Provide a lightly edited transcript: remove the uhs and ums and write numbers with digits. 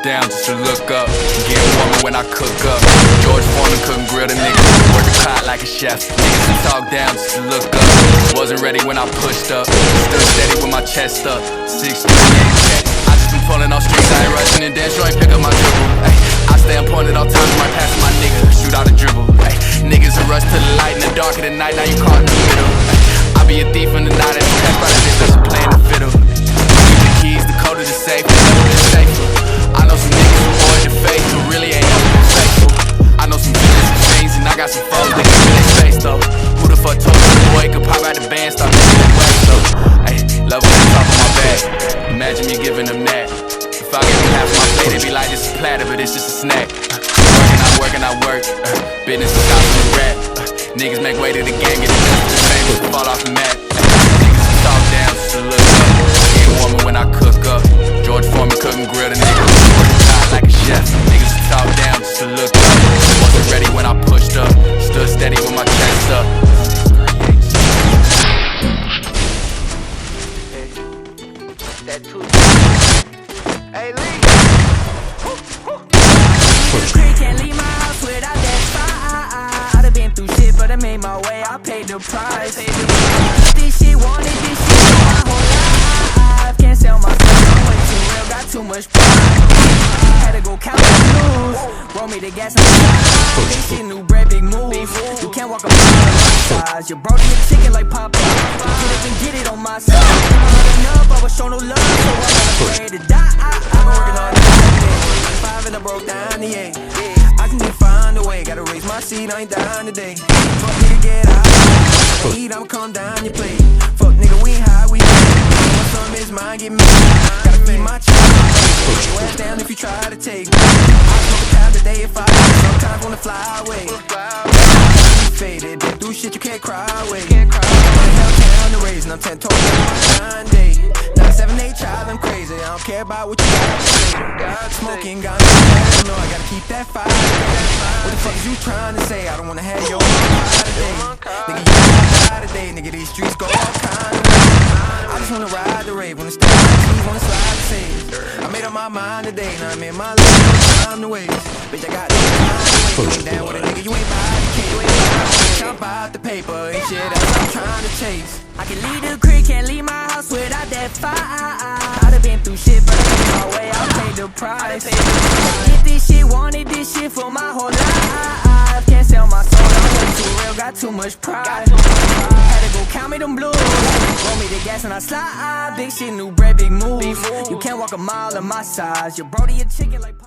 down just to look up. Get warmer when I cook up. George Foreman couldn't grill the nigga. Work the clock like a chef. Niggas to talk down just to look up. Wasn't ready when I pushed up. Stood steady with my chest up. 6'3", I just been pulling off streets. I ain't rushing and dance, ain't pick up my dribble. Ay, I stay on point at all times. Might pass my nigga, shoot out a dribble. Ay, niggas will rush to the light in the dark of the night. Now you caught in the middle. Ay, I be a thief in the night and catch by the bitch that's playing the fiddle. Keep the keys, the code of the safe, never been safer. I know some niggas who avoid the faith, who really ain't never been faithful. I know some villains and fiends, and I got some foes that can feel their space though. Who the fuck told you the boy could pop out the band, stop making it wax though? Ay, love on the top of my back. Imagine me giving them that. If I give them half of my plate, it'd be like this is platter, but it's just a snack. Working, I work. Business is out from the rap. Niggas make way to the game, get the famous, fall off the mat. Niggas to talk down just to look up. Get warmer when I cook up. George Foreman couldn't grill the nigga. Work the clock like a chef. Niggas to talk down just to look up. Wasn't ready when I pushed up. Stood steady with my chest up. Hey, Lee. Can't leave my house without that fire. I've been through shit, but I made my way. I paid the price. This shit wanted, this shit for my whole life. Can't sell my soul, I'm way too real, got too much pride. Had to go count the blues, roll me the gas and slide. This shit new bread, big moves. You can't walk a mile on my size. Your brody a chicken like Popeye. Get up and get it on my side. Enough, I was show no love, so I'm not afraid to die. I've been working hard today. 5 and I broke down the 8. I can just find a way. Gotta raise my seat, I ain't down today. Fuck nigga, get out. I'ma eat, I'ma calm down your plate. Fuck nigga, we ain't high, we my son is mine, get mad. Gotta feed my child. Put your ass down if you try to take. I smoke a pound a day if I sometimes wanna fly away. Faded, been through shit you can't cry away. Hell down the raise, and I'm 10 toes down 9 day. 9-7-8 child, I'm crazy. I don't care about what you got to say. Smoking, got no, I gotta keep that fire. What the fuck is you trying to say? I don't wanna have your mind today. Nigga, you gotta die today. Nigga, these streets go all kind of ways. I just wanna ride the rave, wanna stay on my keys, wanna slide the save. I made up my mind today, now I'm in my life, no time to waste. Bitch, I got no time to waste. You ain't down with a nigga, you ain't buy the cake. Jump out the paper, ain't shit else I'm trying to chase. I can leave the crib, can't leave my house without that fire. I've been through shit, but I made my way, I paid the price. Get this shit, wanted this shit for my whole life. Can't sell my soul, I'm way too real, got too much pride. Had to go count me them blues, roll me the gas and I slide. Big shit, new bread, big moves. You can't walk a mile on my size. Your brody a chicken like